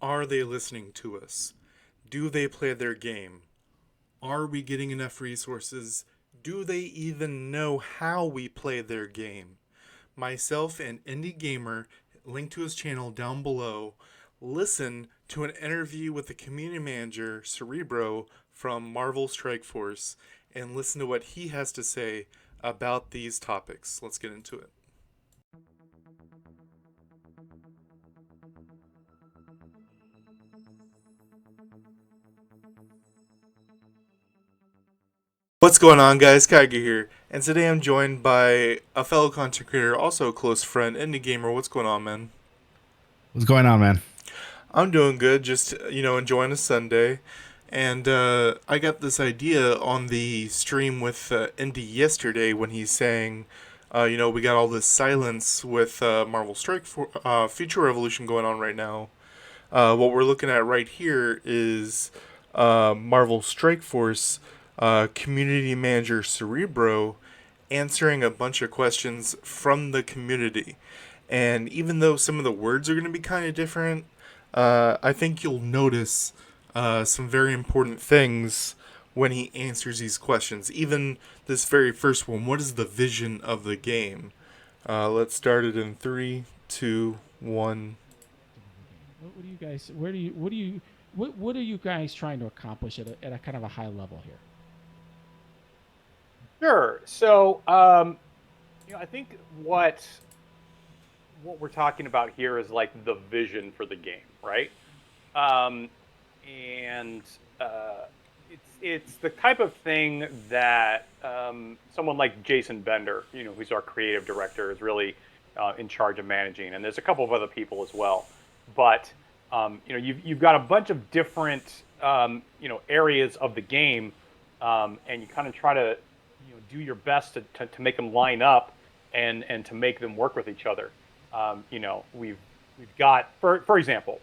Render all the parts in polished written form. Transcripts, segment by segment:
Are they listening to us? Do they play their game? Are we getting enough resources? Do they even know how we play their game? Myself and Endygamer, link to his channel down below, listen to an interview with the community manager, Cerebro, from Marvel Strike Force, and listen to what he has to say about these topics. Let's get into it. What's going on, guys? Kigerr here, and today I'm joined by a fellow content creator, also a close friend, Endygamer. What's going on, man? What's going on, man? I'm doing good, just, enjoying a Sunday. And I got this idea on the stream with Indy yesterday when he's saying, we got all this silence with Marvel Strike for Future Revolution going on right now. What we're looking at right here is Marvel Strike Force community manager Cerebro answering a bunch of questions from the community. And even though some of the words are going to be kind of different, I think you'll notice some very important things when he answers these questions. Even this very first one, what is the vision of the game? Let's start it in three, two, one. What do you guys? Where do you? What do you? What are you guys trying to accomplish at a kind of a high level here? Sure. So, I think what we're talking about here is like the vision for the game, right? Um, and it's the type of thing that someone like Jason Bender, who's our creative director, is really in charge of managing, and there's a couple of other people as well. But you've got a bunch of different areas of the game, and you kind of try to do your best to make them line up and to make them work with each other. We've got, for example,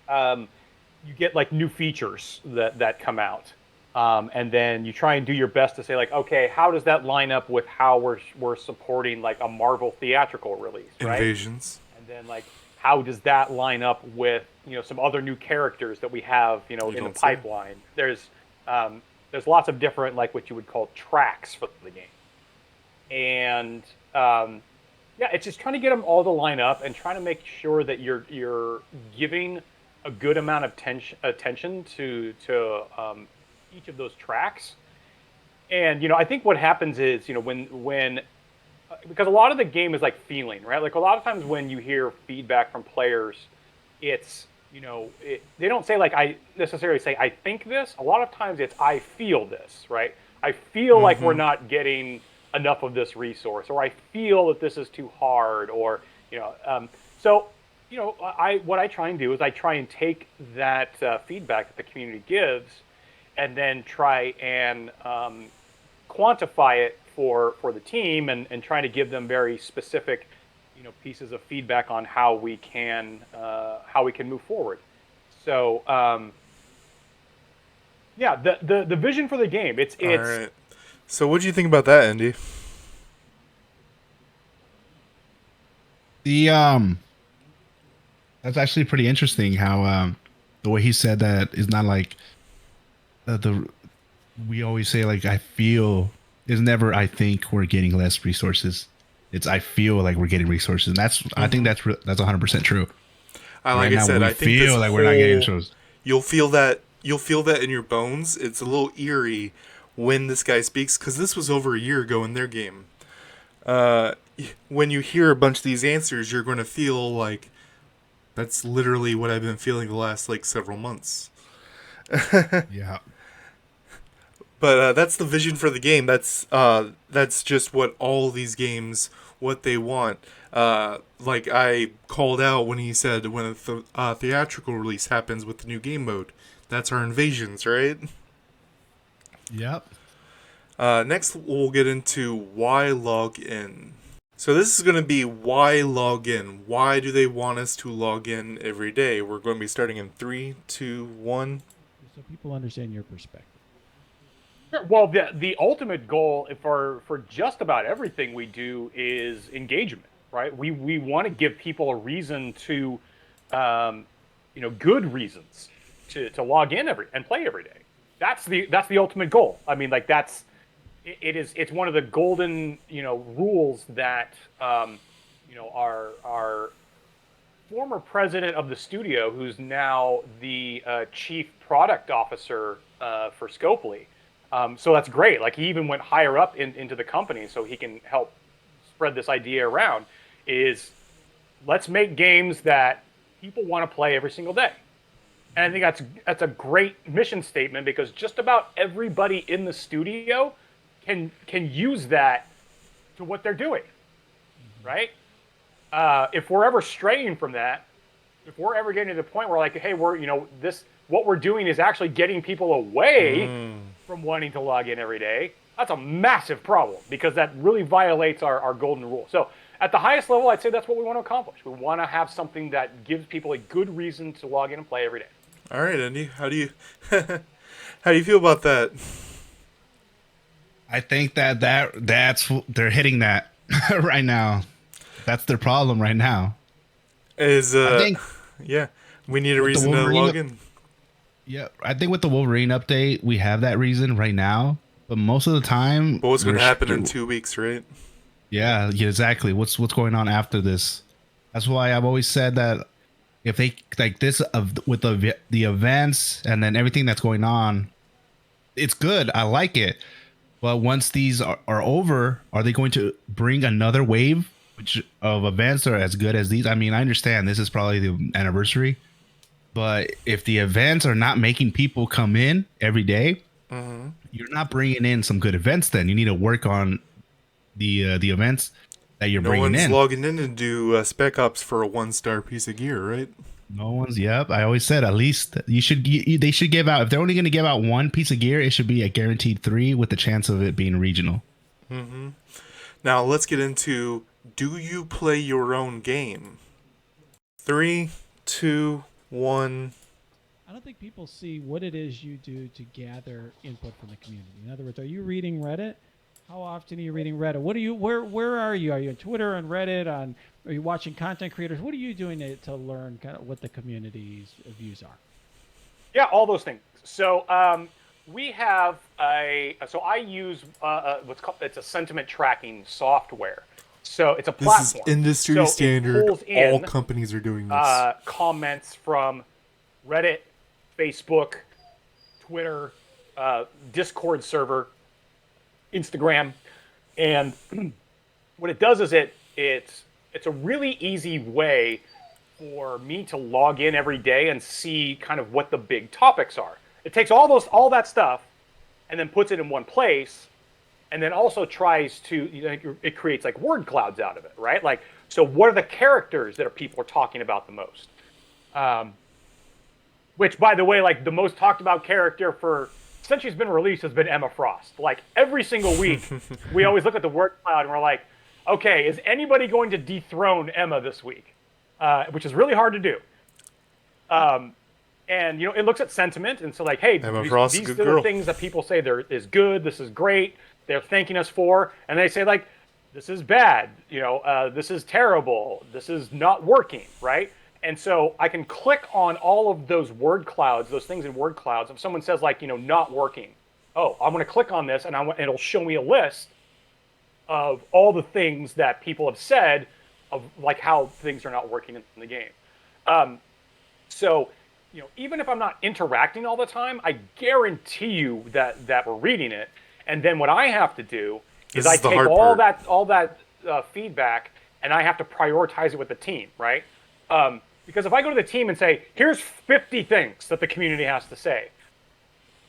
you get like new features that come out, and then you try and do your best to say like, okay, how does that line up with how we're supporting like a Marvel theatrical release, right? Invasions. And then like, how does that line up with some other new characters that we have in the pipeline? There's lots of different, like what you would call tracks for the game, and it's just trying to get them all to line up and trying to make sure that you're giving a good amount of attention to each of those tracks. And I think what happens is when because a lot of the game is like feeling, right? Like a lot of times when you hear feedback from players, it's they don't say like I necessarily say I think this. A lot of times it's I feel this, right? I feel like we're not getting enough of this resource, or I feel that this is too hard, or so what I try and do is I try and take that feedback that the community gives, and then try and quantify it for the team, and trying to give them very specific pieces of feedback on how we can move forward. So the vision for the game, it's All right. So what do you think about that, Andy? The That's actually pretty interesting. How the way he said that is not like the we always say like I feel is never I think we're getting less resources. It's I feel like we're getting resources, and I think that's 100% true. Like Right I now said, we I think this feel like we're not getting whole resources. you'll feel that in your bones. It's a little eerie when this guy speaks because this was over a year ago in their game. Uh, when you hear a bunch of these answers, you're going to feel like that's literally what I've been feeling the last like several months. Yeah. But that's the vision for the game. That's just what all these games what they want. Like I called out when he said when a theatrical release happens with the new game mode, that's our invasions, right? Yep. Next, we'll get into why log in. So this is going to be why log in. Why do they want us to log in every day? We're going to be starting in three, two, one. So people understand your perspective. Sure. Well, the ultimate goal for just about everything we do is engagement, right? We want to give people a reason to good reasons to log in and play every day. That's the ultimate goal. I mean, like it's one of the golden rules that our former president of the studio, who's now the chief product officer for Scopely. So that's great. Like he even went higher up into the company so he can help spread this idea around. Is let's make games that people want to play every single day. And I think that's a great mission statement because just about everybody in the studio can use that to what they're doing, right? If we're ever straying from that, if we're ever getting to the point where like, hey, what we're doing is actually getting people away from wanting to log in every day, that's a massive problem because that really violates our golden rule. So at the highest level, I'd say that's what we want to accomplish. We want to have something that gives people a good reason to log in and play every day. All right, Andy, how do you how do you feel about that? I think that's they're hitting that right now. That's their problem right now. Is I think yeah, we need a with the reason to Wolverine log in. Yeah, I think with the Wolverine update, we have that reason right now. But most of the time, But what's going to happen in 2 weeks, right? Yeah, exactly. What's going on after this? That's why I've always said that if they like this with the events and then everything that's going on, it's good. I like it. But once these are over, are they going to bring another wave of events that are as good as these? I mean, I understand this is probably the anniversary, but if the events are not making people come in every day, you're not bringing in some good events. Then you need to work on the events that you're bringing in. No one's logging in to do Spec Ops for a 1-star piece of gear, right? No one's. Yep. I always said at least they should give out, if they're only going to give out one piece of gear, it should be a guaranteed 3 with the chance of it being regional. Now let's get into, do you play your own game? 3, 2, 1. I don't think people see what it is you do to gather input from the community. In other words, are you reading Reddit? How often are you reading Reddit? What are you? Where are you? Are you on Twitter, on Reddit? Are you watching content creators? What are you doing to learn kind of what the community's views are? Yeah, all those things. So we have so I use it's a sentiment tracking software. So it's a platform. This is industry so standard. All companies are doing this. Comments from Reddit, Facebook, Twitter, Discord server, Instagram, and what it does is it's a really easy way for me to log in every day and see kind of what the big topics are. It takes all that stuff and then puts it in one place, and then also tries to it creates like word clouds out of it, right? Like, so what are the characters that people are talking about the most? Which, by the way, like the most talked about character since she's been released has been Emma Frost. Like every single week, we always look at the word cloud and we're like, okay, is anybody going to dethrone Emma this week? Which is really hard to do. And it looks at sentiment, and so like, hey, Emma these Frost, are good the girl. things that people say is good, this is great, they're thanking us for, and they say like, this is bad, this is terrible, this is not working, right? And so I can click on all of those word clouds, those things in word clouds. If someone says like, not working, oh, I'm going to click on this and it'll show me a list of all the things that people have said of like how things are not working in the game. So, even if I'm not interacting all the time, I guarantee you that we're reading it. And then what I have to do is I take all that feedback and I have to prioritize it with the team, right? Because if I go to the team and say, here's 50 things that the community has to say,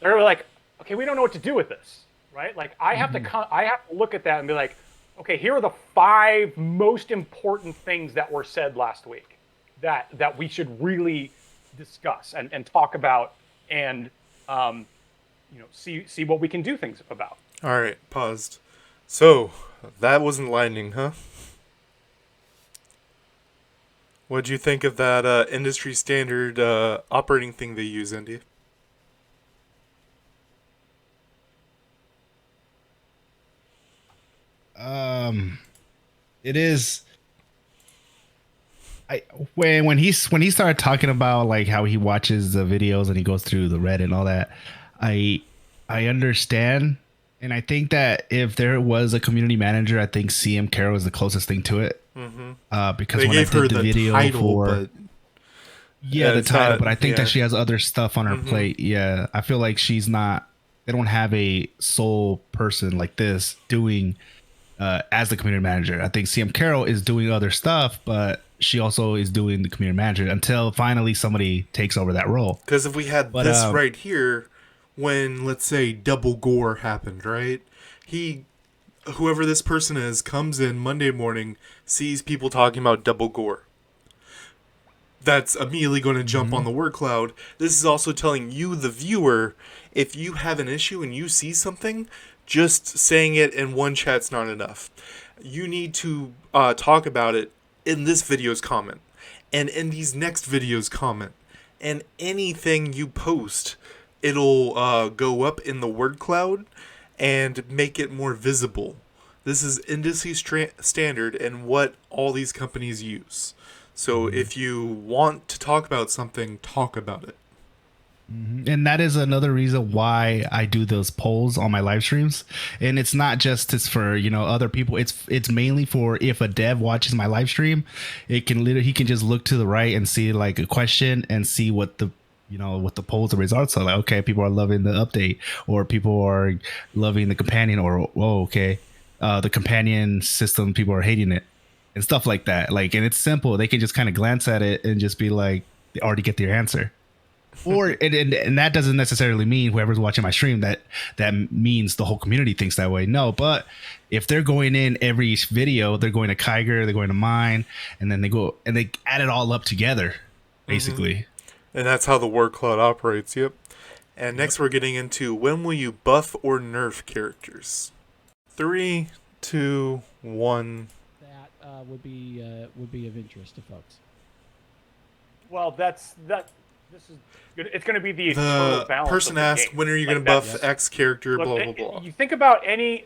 they're like, okay, we don't know what to do with this, right? Like I have to look at that and be like, okay, here are the 5 most important things that were said last week that we should really discuss and talk about and see what we can do things about. All right, paused. So that wasn't lightning, huh? What'd you think of that industry standard operating thing they use, Indy? It is. I when he started talking about like how he watches the videos and he goes through the Reddit and all that, I I understand, and I think that if there was a community manager, I think CM Carroll is the closest thing to it. Because They when I gave her did the the video title, for but the it's title, not. but I think that Yeah. she has other stuff on her plate. Yeah, I feel like she's not. They don't have a sole person like this doing as the community manager. I think CM Carroll is doing other stuff, but she also is doing the community manager until finally somebody takes over that role. Because if we had But this right here, when let's say Double Gore happened, right? He, whoever this person is, comes in Monday morning, sees people talking about Double Gore. That's immediately going to jump on the word cloud. This is also telling you, the viewer, if you have an issue and you see something, just saying it in one chat's not enough. You need to talk about it in this video's comment, and in these next videos' comment, and anything you post, it'll go up in the word cloud and make it more visible. This is industry standard and what all these companies use. So if you want to talk about something, talk about it. and that is another reason why I do those polls on my live streams. And it's not just for other people. It's mainly for if a dev watches my live stream, he can just look to the right and see like a question and see what the what the polls, the results are like. Okay, people are loving the update, or people are loving the companion, or okay, the companion system, people are hating it, and stuff like that. Like, and it's simple. They can just kind of glance at it and just be like, they already get their answer. Or and that doesn't necessarily mean whoever's watching my stream that means the whole community thinks that way. No, but if they're going in every video, they're going to Kigerr, they're going to mine, and then they go and they add it all up together, basically. And that's how the word cloud operates, yep. And next we're getting into when will you buff or nerf characters? 3, 2, 1. That would be of interest to folks. Well, this is good. It's going to be the eternal The balance. person of the asked, game. when are you Like going to buff that's- X character, Look, blah, blah, blah. You think about any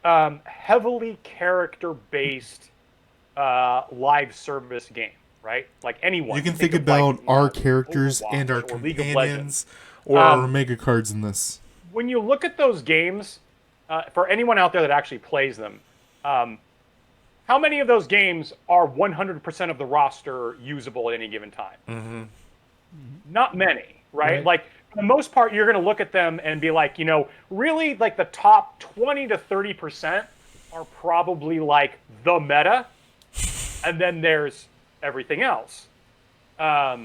heavily character-based live service game, right? Like anyone. You can think of, about like, our characters Overwatch and our or League of Legends. companions or our Omega cards in this. When you look at those games, for anyone out there that actually plays them, how many of those games are 100% of the roster usable at any given time? Not many, right? Like, for the most part, you're going to look at them and be like, really, like the top 20 to 30% are probably like the meta, and then there's everything else. But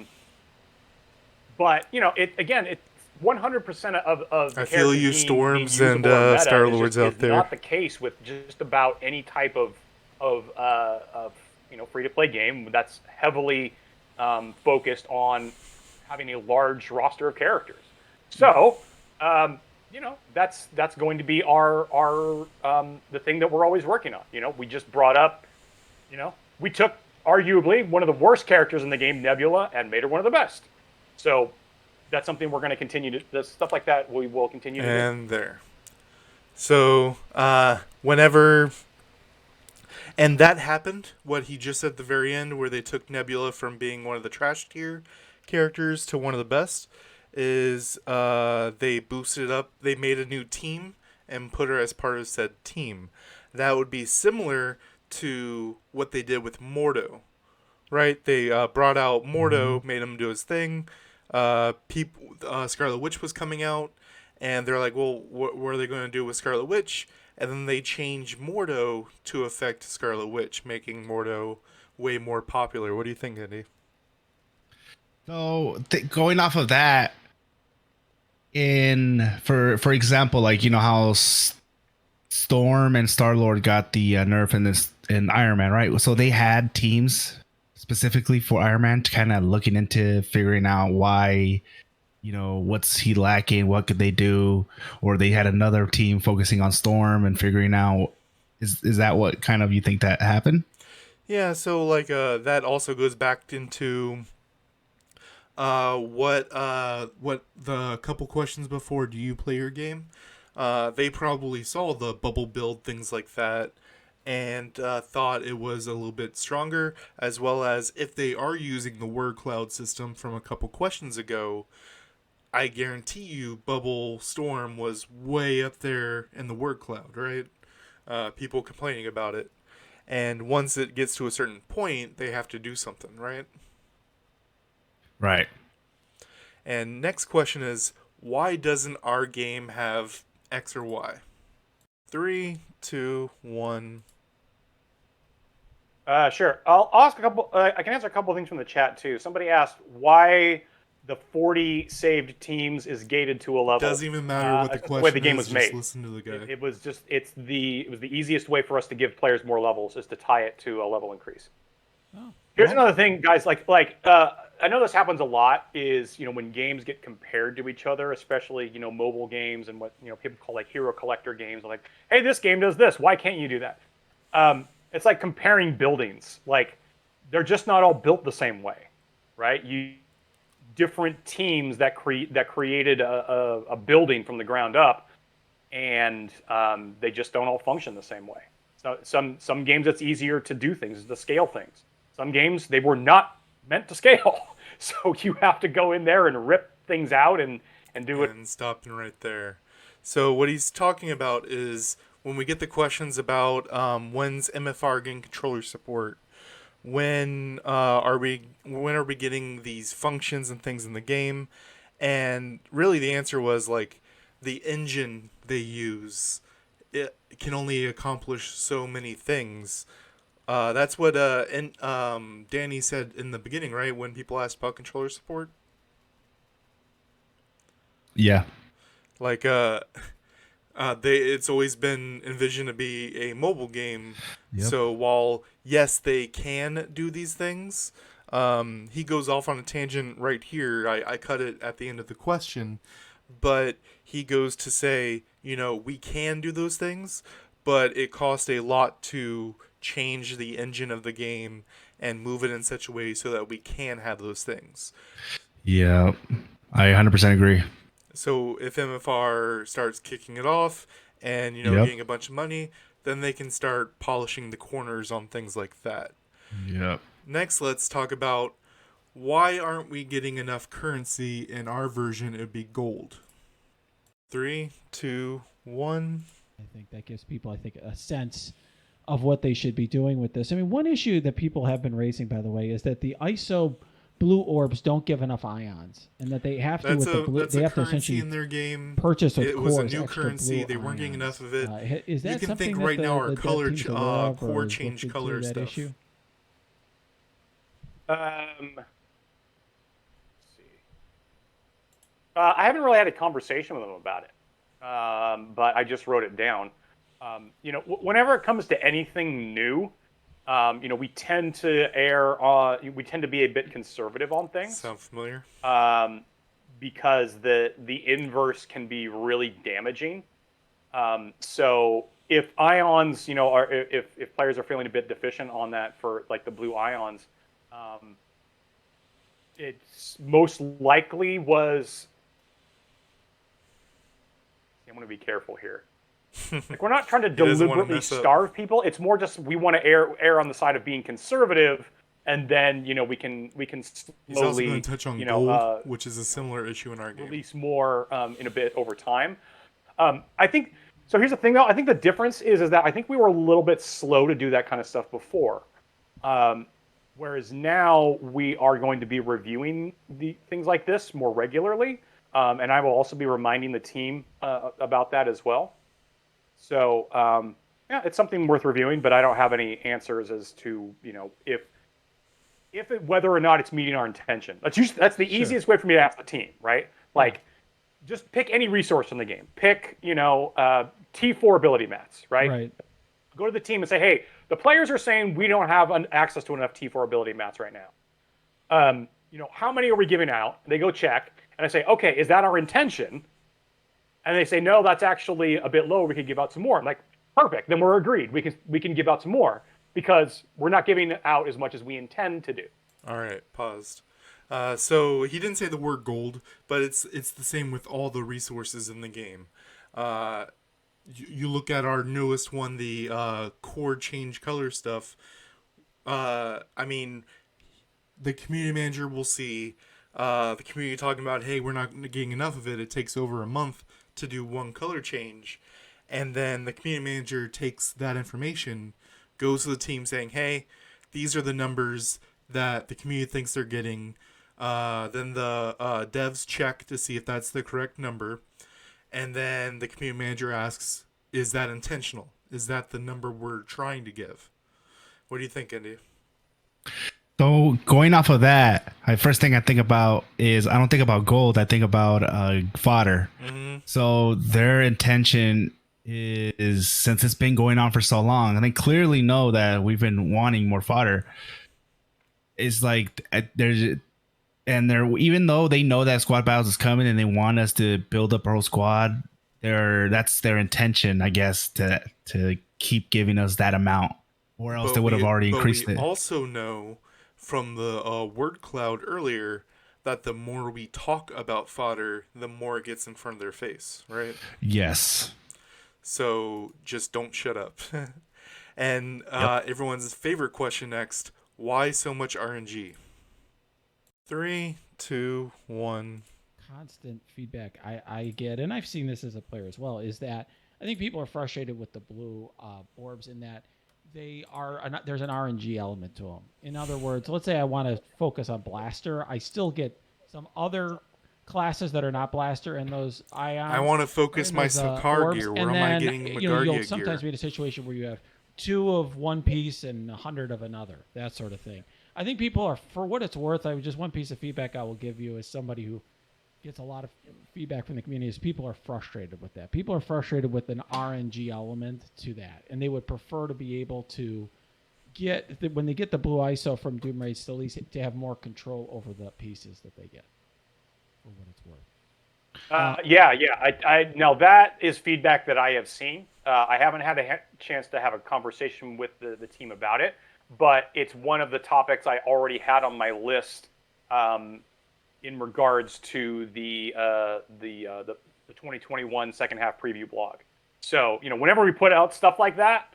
it's 100% of I feel you, being Storms usable and or meta Star-Lords is out there. not the case with just about any type of free to play game that's heavily focused on having a large roster of characters. So that's going to be our the thing that we're always working on. We just brought up, we took arguably one of the worst characters in the game, Nebula, and made her one of the best. So that's something we're going to continue to, stuff like that we will continue to do. And there. So, whenever... And that happened, what he just said at the very end, where they took Nebula from being one of the trash tier characters to one of the best, is they boosted it up. They made a new team and put her as part of said team. That would be similar to what they did with Mordo, right? They brought out Mordo, made him do his thing. Scarlet Witch was coming out, and they're like, well, what are they going to do with Scarlet Witch? And then they changed Mordo to affect Scarlet Witch, making Mordo way more popular. What do you think, Andy? So going off of that, for example, like how Storm and Star-Lord got the nerf in Iron Man, right? So they had teams specifically for Iron Man to kind of looking into figuring out why, what's he lacking, what could they do, or they had another team focusing on Storm and figuring out is that what kind of you think that happened? Yeah, so like that also goes back into what the couple questions before, do you play your game? They probably saw the bubble build, things like that, and thought it was a little bit stronger, as well as if they are using the word cloud system from a couple questions ago, I guarantee you Bubble Storm was way up there in the word cloud, right? People complaining about it. And once it gets to a certain point, they have to do something, right? Right. And next question is, why doesn't our game have X or Y? 3, 2, 1. Sure. I'll ask a couple. I can answer a couple of things from the chat too. Somebody asked why the 40 saved teams is gated to a level. Doesn't even matter what the That's the way the question game is. was Just made. listen to the guy. It was just it was the easiest way for us to give players more levels is to tie it to a level increase. Oh, Here's well, another thing, guys. I know this happens a lot. Is when games get compared to each other, especially mobile games and what people call like hero collector games. Like, hey, this game does this. Why can't you do that? It's like comparing buildings. Like, they're just not all built the same way, right? Different teams that created a building from the ground up, and they just don't all function the same way. So some games it's easier to do things, to scale things. Some games they were not meant to scale, so you have to go in there and rip things out and do it. And stopping right there. So what he's talking about is when we get the questions about when's MFR getting controller support, when are we getting these functions and things in the game, and really the answer was like the engine they use, it can only accomplish so many things. That's what Danny said in the beginning, right? When people asked about controller support. Yeah. Like it's always been envisioned to be a mobile game. Yep. So while yes they can do these things, he goes off on a tangent right here. I cut it at the end of the question, but he goes to say, we can do those things, but it costs a lot to change the engine of the game and move it in such a way so that we can have those things. Yeah. I 100% agree. So if MFR starts kicking it off and Yep. getting a bunch of money, then they can start polishing the corners on things like that. Yep. Next, let's talk about why aren't we getting enough currency in our version? It would be gold. 3, 2, 1. I think that gives people, a sense of what they should be doing with this. I mean, one issue that people have been raising, by the way, is that the ISO blue orbs don't give enough ions, and that they have to That's with the blue. that's They a have to currency essentially in their game. purchase of It was a cores, new extra currency. blue They weren't getting ions. enough of it. Is that You can something think that right now our the color team's aware of, core or change looked into color that stuff. issue? Let's see. I haven't really had a conversation with them about it, but I just wrote it down. Whenever it comes to anything new, we tend to we tend to be a bit conservative on things. Sound familiar? Because the inverse can be really damaging. So if ions, if players are feeling a bit deficient on that for like the blue ions, it's most likely was. I'm going to be careful here. Like, we're not trying to deliberately starve people. It's more just we want to err on the side of being conservative, and then we can slowly. He's also going to touch on gold, which is a similar issue in our game. Release more in a bit over time. I think so. Here's the thing, though. I think the difference is that I think we were a little bit slow to do that kind of stuff before, whereas now we are going to be reviewing the things like this more regularly, and I will also be reminding the team about that as well. So yeah, it's something worth reviewing, but I don't have any answers as to whether or not it's meeting our intention. That's the easiest way for me to ask the team, right? Like, just pick any resource in the game. Pick T4 ability mats, right? Right. Go to the team and say, hey, the players are saying we don't have access to enough T4 ability mats right now. How many are we giving out? They go check, and I say, okay, is that our intention? And they say, no, that's actually a bit low. We could give out some more. I'm like, perfect. Then we're agreed. We can give out some more because we're not giving out as much as we intend to do. All right, paused. So he didn't say the word gold, but it's the same with all the resources in the game. You look at our newest one, the core change color stuff. I mean, the community manager will see the community talking about, hey, we're not getting enough of it. It takes over a month to do one color change. And then the community manager takes that information, goes to the team saying, hey, these are the numbers that the community thinks they're getting. Then the devs check to see if that's the correct number. And then the community manager asks, is that intentional? Is that the number we're trying to give? What do you think, Indy? So going off of that, I first thing I think about is I don't think about gold. I think about fodder. Mm-hmm. So their intention is, since it's been going on for so long, and they clearly know that we've been wanting more fodder. It's like there's, and they're, even though they know that squad battles is coming and they want us to build up our whole squad, that's their intention, I guess, to keep giving us that amount, or else they would have already increased it. But we also know from the word cloud earlier that the more we talk about fodder, the more it gets in front of their face, right? Yes. So just don't shut up. And everyone's favorite question next: why so much RNG? 3, 2, 1. Constant feedback I get, and I've seen this as a player as well, is that I think people are frustrated with the blue orbs in that there's an RNG element to them. In other words, let's say I want to focus on Blaster, I still get some other classes that are not Blaster and those ions. I want to focus my Sakar gear. Where am I getting Magardia you'll sometimes be in a situation where you have 2 of one piece and 100 of another, that sort of thing. I think people are, for what it's worth, just one piece of feedback I will give you as somebody who gets a lot of feedback from the community is people are frustrated with that. People are frustrated with an RNG element to that, and they would prefer to be able to get, when they get the blue ISO from Doom Raids, to at least to have more control over the pieces that they get, for what it's worth. I now that is feedback that I have seen. I haven't had a chance to have a conversation with the team about it, but it's one of the topics I already had on my list in regards to the 2021 second half preview blog. So, whenever we put out stuff like that,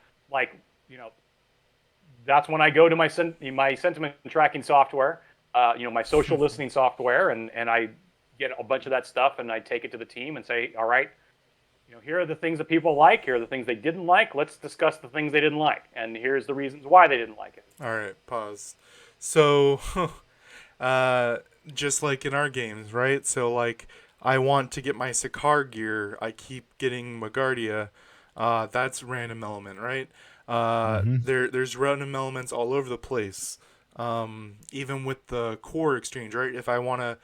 that's when I go to my sentiment tracking software, my social listening software, and I get a bunch of that stuff and I take it to the team and say, all right, here are the things that people like, here are the things they didn't like. Let's discuss the things they didn't like, and here's the reasons why they didn't like it. All right, pause. So, just like in our games, right? So, like, I want to get my Sakar gear. I keep getting Magardia. That's random element, right? There's random elements all over the place. Even with the core exchange, right? If I want to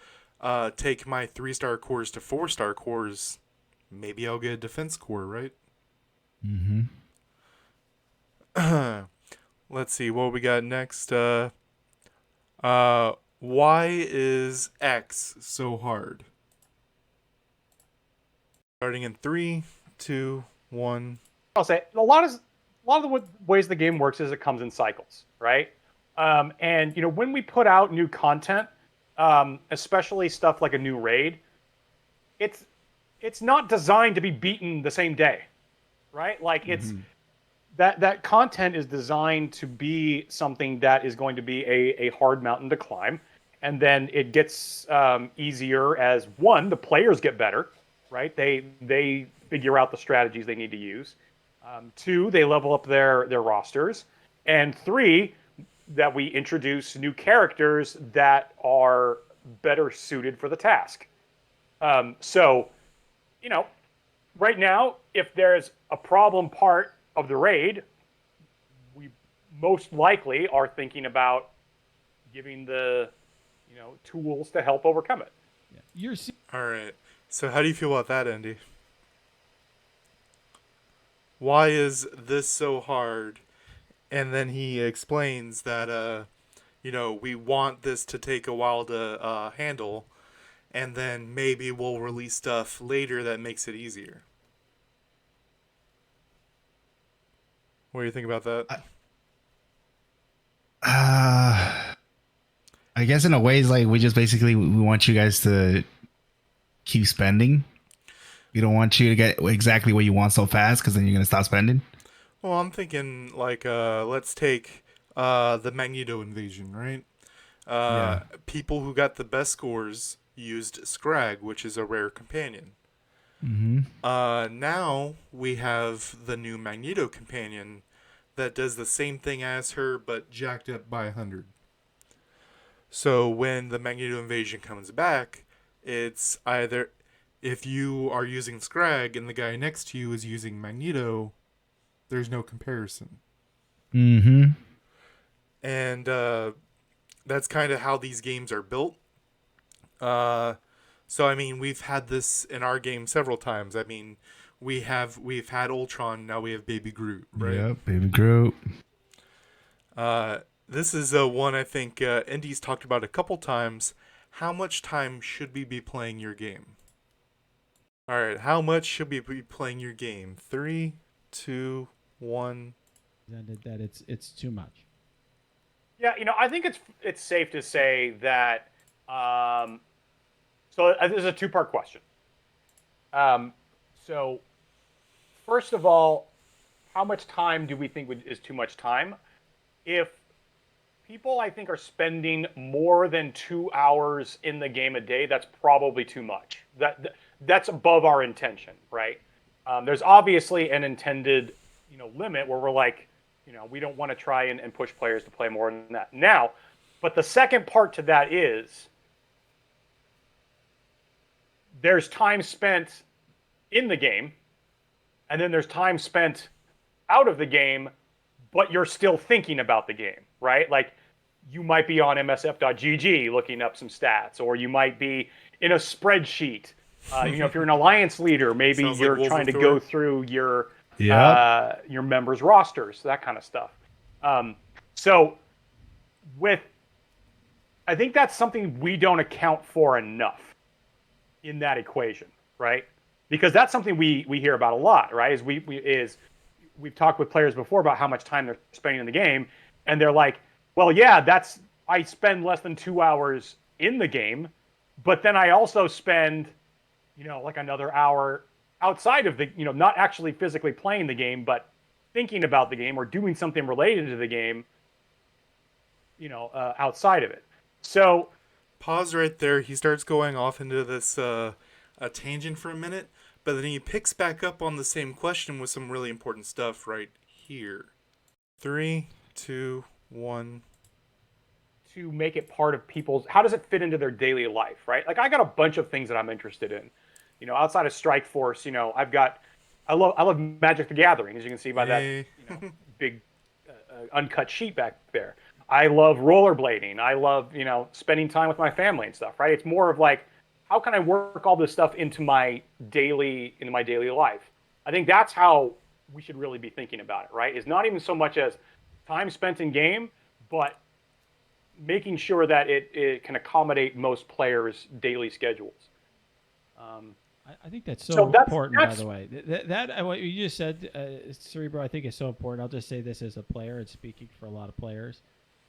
take my 3-star cores to 4-star cores, maybe I'll get a defense core, right? Mm-hmm. Let's see what we got next. Why is X so hard? Starting in 3, 2, 1. I'll say a lot of the ways the game works is it comes in cycles, right? And when we put out new content, especially stuff like a new raid, it's not designed to be beaten the same day, right? Like it's that content is designed to be something that is going to be a hard mountain to climb, and then it gets easier as, one, the players get better, right? They figure out the strategies they need to use. 2, they level up their rosters, and 3, that we introduce new characters that are better suited for the task. So, right now, if there's a problem part of the raid, we most likely are thinking about giving the, tools to help overcome it. Yeah. All right. So how do you feel about that, Andy? Why is this so hard? And then he explains that, we want this to take a while to handle, and then maybe we'll release stuff later that makes it easier. What do you think about that? I guess in a way, it's like we just basically we want you guys to keep spending. You don't want you to get exactly what you want so fast because then you're gonna stop spending. Well, I'm thinking like let's take the Magneto invasion, right? Yeah. People who got the best scores used Scrag, which is a rare companion. Mm-hmm. Now we have the new Magneto companion that does the same thing as her, but jacked up by 100. So when the Magneto invasion comes back, it's either if you are using Scrag and the guy next to you is using Magneto, there's no comparison. Mm-hmm. And that's kind of how these games are built. So I mean, we've had this in our game several times. I mean, we've had Ultron, now we have Baby Groot, right? Yep, baby Groot. This is one I think Indy's talked about a couple times. How much time should we be playing your game? All right, how much should we be playing your game? 3, 2, 1. That it's too much. Yeah, I think it's safe to say that. So this is a two-part question. So first of all, how much time do we think is too much time? If people, I think, are spending more than 2 hours in the game a day, that's probably too much. That's above our intention, right? There's obviously an intended, limit where we're like, we don't want to try and push players to play more than that. Now, but the second part to that is there's time spent in the game, and then there's time spent out of the game, but you're still thinking about the game, right? Like you might be on msf.gg looking up some stats, or you might be in a spreadsheet. If you're an alliance leader, maybe Sounds you're like trying to Wolfenthor. go through your Yep. your members' rosters, that kind of stuff. So I think that's something we don't account for enough in that equation, right? Because that's something we hear about a lot, right? We've talked with players before about how much time they're spending in the game, and they're like, well, yeah, I spend less than 2 hours in the game, but then I also spend, like another hour outside of the, not actually physically playing the game, but thinking about the game or doing something related to the game, outside of it. So Pause right there. He starts going off into this a tangent for a minute, but then he picks back up on the same question with some really important stuff right here. 3, 2, 1. to make it part of how does it fit into their daily life, right? Like I got a bunch of things that I'm interested in, outside of Strike Force. I love Magic the Gathering, as you can see by Hey. that big uncut sheet back there. I love rollerblading. I love spending time with my family and stuff, right? It's more of like, how can I work all this stuff into my daily life? I think that's how we should really be thinking about it, right? It's not even so much as time spent in game, but making sure that it can accommodate most players' daily schedules. I think that's So so that's- important, by that's- the way. What you just said, Cerebro, I think is so important. I'll just say this as a player and speaking for a lot of players,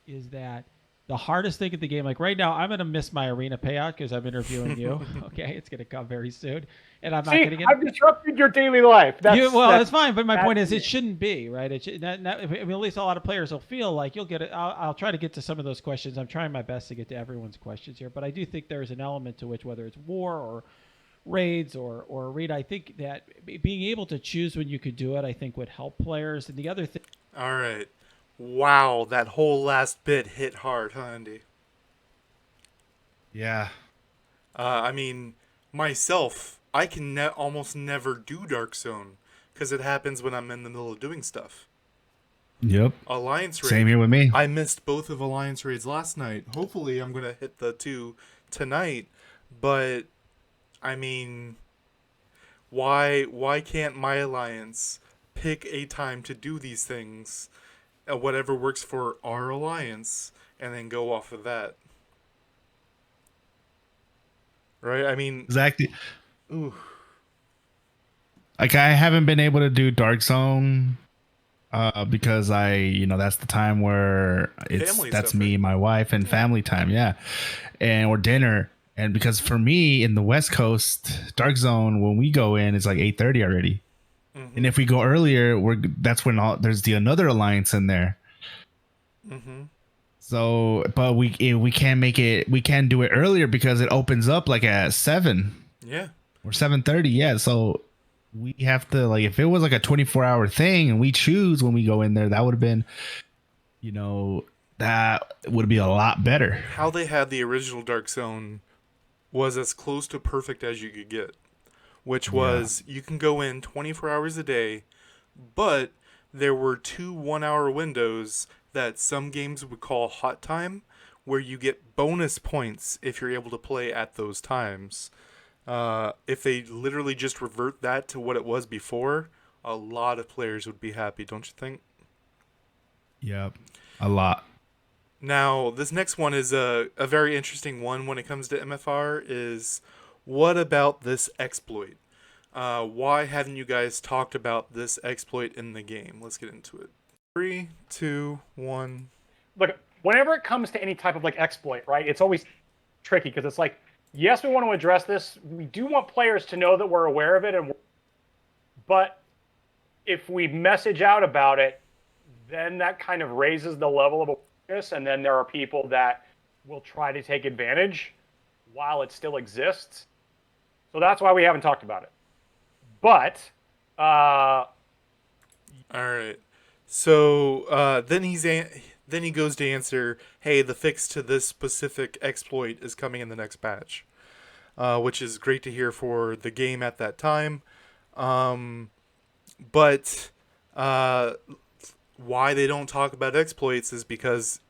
is that the hardest thing at the game, like right now, I'm going to miss my arena payout because I'm interviewing you. Okay, it's going to come very soon, and I'm not See, going to get. I've disrupted your daily life. That's fine, but my point is, it. it shouldn't be right. It should, I mean, at least a lot of players will feel like you'll get it. I'll try to get to some of those questions. I'm trying my best to get to everyone's questions here, but I do think there's an element to which, whether it's war or raids or arena, I think that being able to choose when you could do it, I think would help players. And the other thing. All right. Wow, that whole last bit hit hard, huh, Andy? Yeah. I mean, myself, I can almost never do Dark Zone because it happens when I'm in the middle of doing stuff. Yep. Alliance Raid. Same here with me. I missed both of Alliance Raids last night. Hopefully, I'm going to hit the 2 tonight. But, I mean, why can't my Alliance pick a time to do these things, whatever works for our Alliance, and then go off of that? Right? I mean, Exactly. ooh. Like I haven't been able to do Dark Zone because that's the time where Family that's stuff, me, right? my wife, and family time, yeah, and or dinner. And because for me in the West Coast Dark Zone, when we go in, it's like 8:30 already. Mm-hmm. And if we go earlier, that's when there's another alliance in there. Mm-hmm. So, but we can't make it. We can't do it earlier because it opens up like at 7. Yeah. Or 7:30. Yeah. So we have to, like, if it was like a 24-hour thing and we choose when we go in there, that would have been, that would be a lot better. How they had the original Dark Zone was as close to perfect as you could get, which was you can go in 24 hours a day, but there were 2 1-hour windows that some games would call hot time, where you get bonus points if you're able to play at those times. If they literally just revert that to what it was before, a lot of players would be happy, don't you think? Yep. A lot. Now, this next one is a very interesting one when it comes to MFR is, what about this exploit? Why haven't you guys talked about this exploit in the game? Let's get into it. 3, 2, 1. Look, whenever it comes to any type of like exploit, right, it's always tricky because it's like, yes, we want to address this. We do want players to know that we're aware of it, but if we message out about it, then that kind of raises the level of awareness, and then there are people that will try to take advantage while it still exists. So that's why we haven't talked about it. But all right. So then he goes to answer, hey, the fix to this specific exploit is coming in the next patch, which is great to hear for the game at that time. But why they don't talk about exploits is because,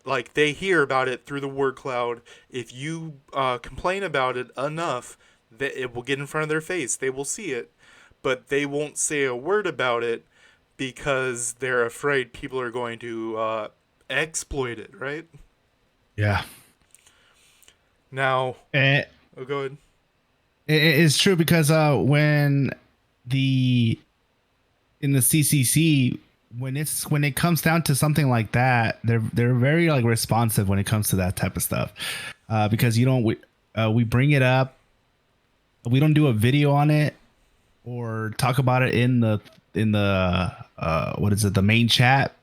like, they hear about it through the word cloud. If you complain about it enough, that it will get in front of their face. They will see it, but they won't say a word about it because they're afraid people are going to exploit it, right? Yeah. Now, go ahead. It's true because in the CCC, when it comes down to something like that, they're very like responsive when it comes to that type of stuff, because we bring it up, we don't do a video on it or talk about it in the the main chat,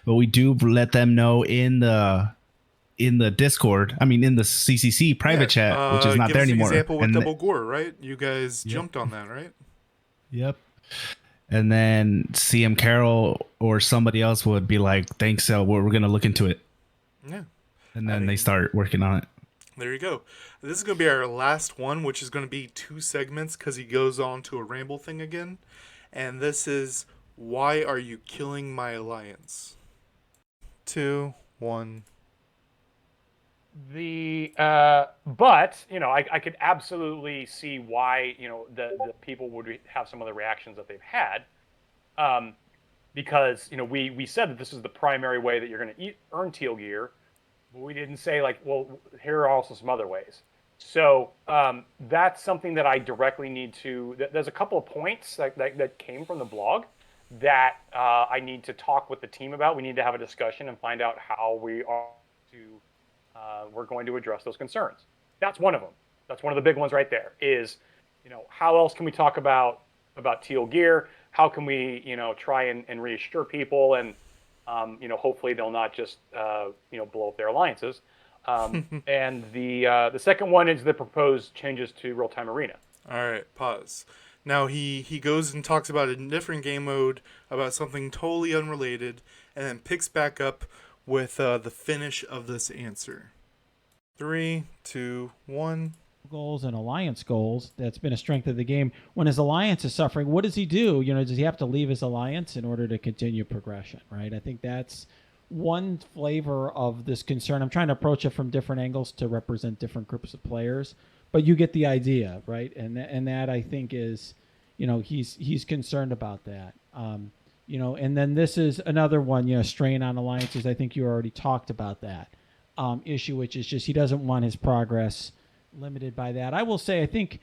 but we do let them know in the Discord. I mean, in the CCC private chat, which is not give there us anymore. An example with Double Gore, right? You guys jumped on that, right? Yep. And then CM Carroll or somebody else would be like, "Thanks, we're gonna look into it." Yeah. And then they start working on it. There you go. This is going to be our last one, which is going to be 2 segments because he goes on to a ramble thing again. And this is, why are you killing my alliance? 2, 1. But I could absolutely see why the people would have some of the reactions that they've had, because we said that this is the primary way that you're going to earn teal gear, but we didn't say, like, well, here are also some other ways. So that's something that I directly need to. There's a couple of points that came from the blog that I need to talk with the team about. We need to have a discussion and find out how we're going to address those concerns. That's one of them. That's one of the big ones right there. Is how else can we talk about teal gear? How can we try and reassure people, and hopefully they'll not just blow up their alliances. And the second one is the proposed changes to real-time arena. All right, pause. Now he goes and talks about a different game mode, about something totally unrelated, and then picks back up with the finish of this answer. 3, 2, 1. Goals and alliance goals. That's been a strength of the game. When his alliance is suffering, what does he do? Does he have to leave his alliance in order to continue progression? Right. I think that's one flavor of this concern. I'm trying to approach it from different angles to represent different groups of players, but you get the idea, right? And that I think is, he's concerned about that. And then this is another one, strain on alliances. I think you already talked about that issue, which is just he doesn't want his progress limited by that. I will say, I think,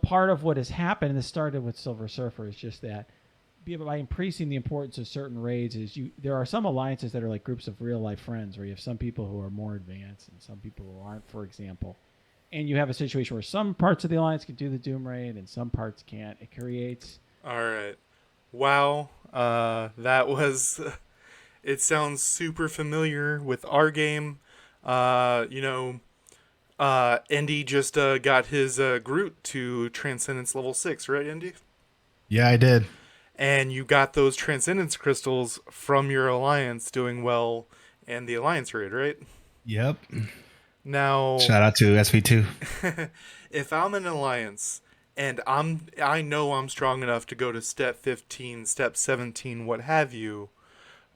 part of what has happened, and this started with Silver Surfer, is just that by increasing the importance of certain raids, there are some alliances that are like groups of real life friends, where you have some people who are more advanced and some people who aren't, for example. and you have a situation where some parts of the alliance can do the doom raid and some parts can't. It creates. All right. Wow. That was. It sounds super familiar with our game. You know, Endy just got his Groot to Transcendence level 6, right, Endy? Yeah, I did. And you got those Transcendence crystals from your alliance doing well in the alliance raid, right? Yep. Now, Shout out to SV2. if I'm an alliance and I know I'm strong enough to go to step 15, step 17, what have you,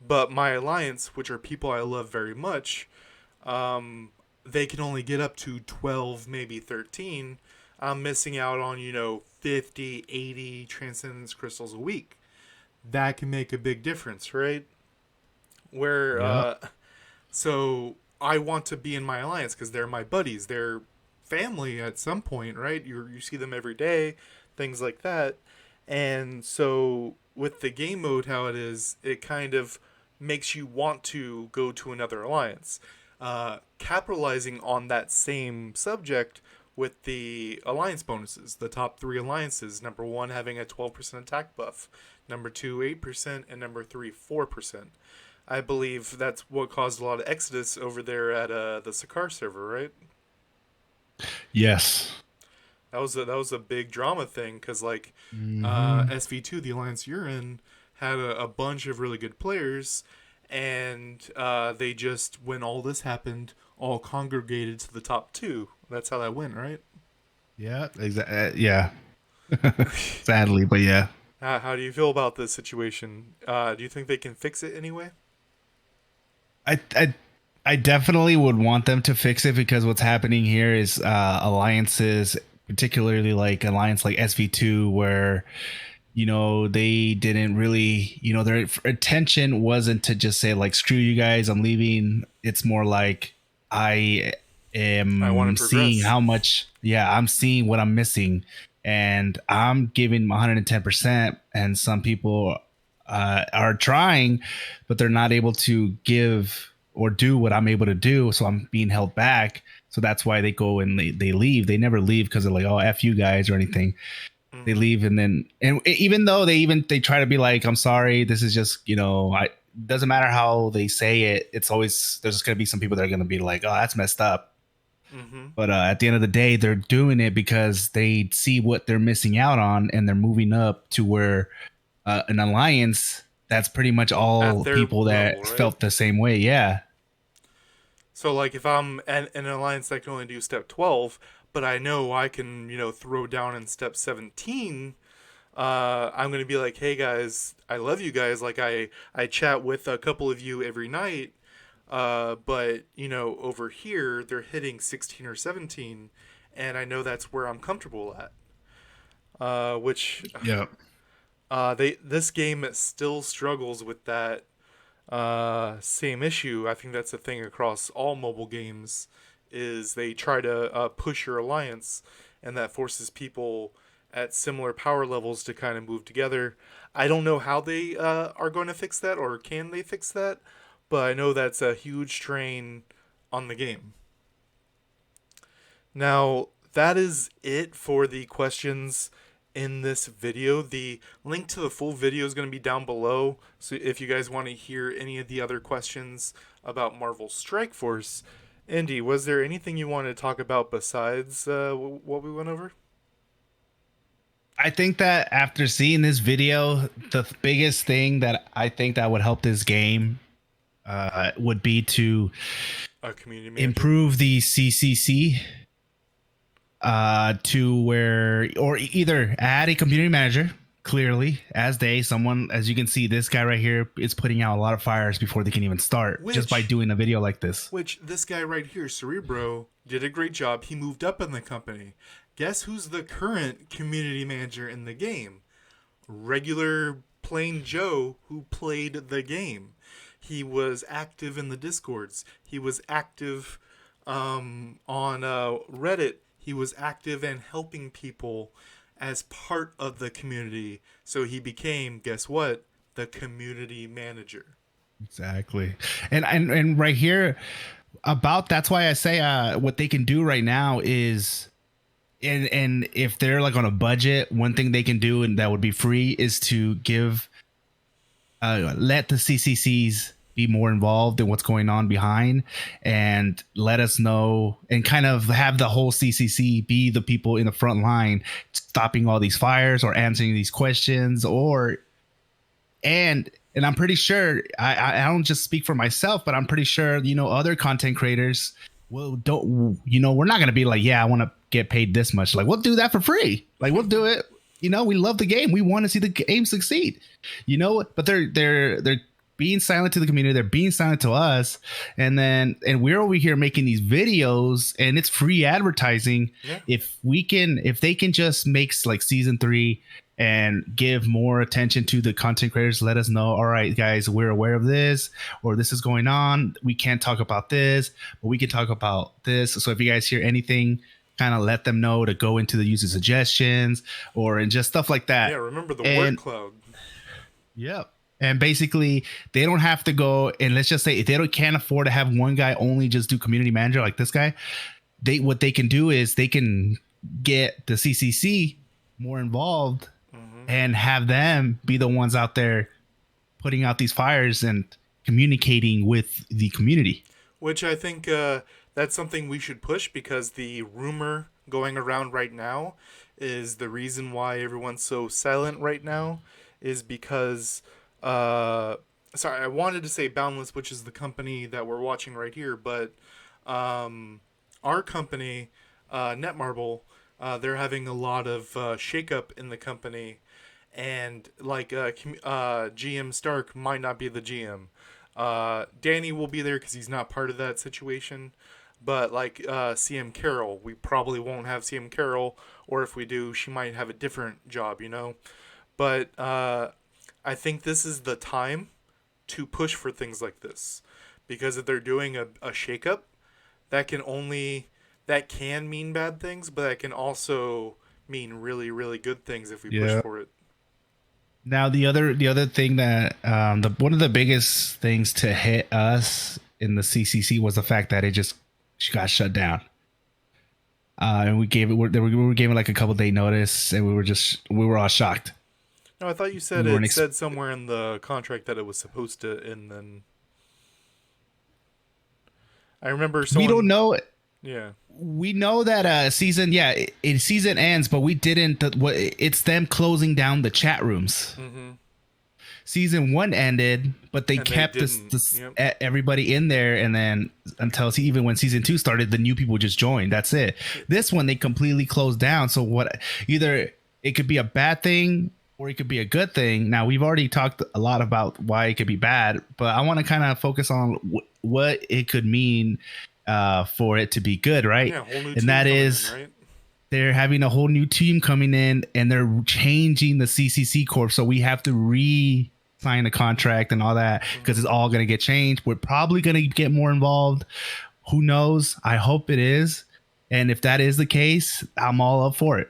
but my alliance, which are people I love very much, they can only get up to 12, maybe 13. I'm missing out on, 50, 80 Transcendence crystals a week. That can make a big difference, right? Where, Yep. so I want to be in my alliance because they're my buddies. They're family at some point, right? You see them every day, things like that. And so with the game mode, how it is, it kind of makes you want to go to another alliance. Capitalizing on that same subject with the alliance bonuses, the top 3 alliances, number 1 having a 12% attack buff, number 2 8%, and number 3 4%. I believe that's what caused a lot of exodus over there at the Sakar server, right? Yes. That was a big drama thing because like Mm-hmm. SV2, the alliance you're in, had a bunch of really good players, and they just when all this happened, all congregated to the top 2. That's how that went, right? Yeah. Exactly. Yeah. Sadly, but yeah. How do you feel about this situation? Do you think they can fix it anyway? I I I definitely would want them to fix it because what's happening here is alliances, particularly like alliance like SV2, where they didn't really, their intention wasn't to just say like screw you guys, I'm leaving. It's more like I I want am to seeing progress. how much, yeah, I'm seeing what I'm missing, and I'm giving my 110%, and some people are trying, but they're not able to give or do what I'm able to do, so I'm being held back. So that's why they go and they leave. They never leave because they're like, oh, F you guys or anything. They Mm-hmm. leave, and then, and even though they try to be like, I'm sorry, this is just, I doesn't matter how they say it, it's always, there's just gonna be some people that are gonna be like, oh, that's messed up. Mm-hmm. But at the end of the day, they're doing it because they see what they're missing out on, and they're moving up to where an alliance that's pretty much At all their people level, that right? felt the same way. Yeah. So like if I'm an alliance that can only do step 12, but I know I can, throw down in step 17, I'm going to be like, "Hey guys, I love you guys. Like I chat with a couple of you every night. But, over here they're hitting 16 or 17 and I know that's where I'm comfortable at." Which Yeah. this game still struggles with that same issue. I think that's a thing across all mobile games is they try to push your alliance, and that forces people at similar power levels to kind of move together. I don't know how they are going to fix that, or can they fix that, but I know that's a huge strain on the game. Now, that is it for the questions in this video. The link to the full video is going to be down below. So if you guys want to hear any of the other questions about Marvel Strike Force, Indy, was there anything you wanted to talk about besides what we went over? I think that after seeing this video, the biggest thing that I think that would help this game would be to A community manager? improve the CCC to where, or either add a community manager. Clearly, someone, as you can see, this guy right here is putting out a lot of fires before they can even start just by Which, doing a video like this. which this guy right here, Cerebro, did a great job. He moved up in the company. Guess who's the current community manager in the game? Regular plain Joe who played the game. He was active in the discords. He was active on Reddit. He was active and helping people as part of the community. So he became, guess what? The community manager. Exactly. And right here, about that's why I say what they can do right now is, and if they're like on a budget, one thing they can do and that would be free is to give let the CCCs be more involved in what's going on behind, and let us know, and kind of have the whole CCC be the people in the front line stopping all these fires or answering these questions, or and I'm pretty sure I don't just speak for myself, but I'm pretty sure other content creators don't we're not gonna be like, yeah, I want to get paid this much. Like, we'll do that for free. Like, we'll do it. We love the game. We want to see the game succeed. But they're being silent to the community. They're being silent to us, and we're over here making these videos, and it's free advertising. Yeah. If they can just make like season 3 and give more attention to the content creators, let us know, all right, guys, we're aware of this, or this is going on. We can't talk about this, but we can talk about this. So if you guys hear anything, kind of let them know to go into the user suggestions and just stuff like that. Yeah, remember the word cloud. Yep. And basically, they don't have to go, and let's just say if they can't afford to have one guy only just do community manager like this guy, what they can do is they can get the CCC more involved and have them be the ones out there putting out these fires and communicating with the community. Which I think that's something we should push, because the rumor going around right now is the reason why everyone's so silent right now is because, sorry, I wanted to say Boundless, which is the company that we're watching right here, but our company, Netmarble, they're having a lot of shakeup in the company, and like GM Stark might not be the GM. Danny will be there because he's not part of that situation. But like CM Carroll, we probably won't have CM Carroll, or if we do, she might have a different job, But I think this is the time to push for things like this, because if they're doing a shakeup, that can mean bad things, but that can also mean really, really good things if we push for it. Now, the other thing that one of the biggest things to hit us in the CCC was the fact that she got shut down, and we were given like a couple day notice, and we were all shocked. No, I thought you said said somewhere in the contract that it was supposed to end. Then I remember someone. We don't know. Yeah. We know that season ends, but we didn't. It's them closing down the chat rooms. Mm-hmm. Season 1 ended, but they kept everybody in there, and then even when season 2 started, the new people just joined. That's it. This one they completely closed down. So either it could be a bad thing or it could be a good thing. Now, we've already talked a lot about why it could be bad, but I want to kind of focus on what it could mean for it to be good, right? Yeah, whole new and that is, right? They're having a whole new team coming in, and they're changing the CCC Corp. So we have to sign a contract and all that, because it's all going to get changed. We're probably going to get more involved. Who knows? I hope it is. And if that is the case, I'm all up for it.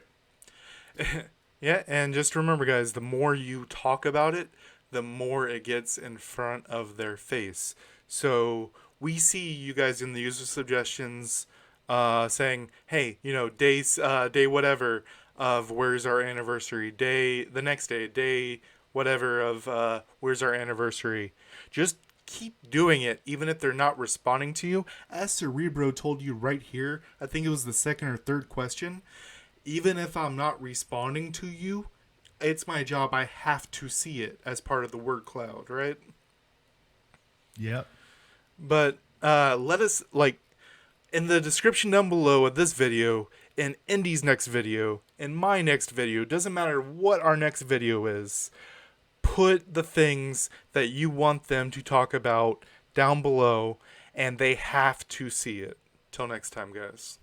Yeah, and just remember, guys, the more you talk about it, the more it gets in front of their face. So we see you guys in the user suggestions saying, hey, day whatever of where's our anniversary, the next day whatever of where's our anniversary. Just keep doing it, even if they're not responding to you. As Cerebro told you right here, I think it was the second or third question, even if I'm not responding to you, it's my job. I have to see it as part of the word cloud, right? Yep. But let us, in the description down below of this video, in Indy's next video, in my next video, doesn't matter what our next video is, put the things that you want them to talk about down below, and they have to see it. Till next time, guys.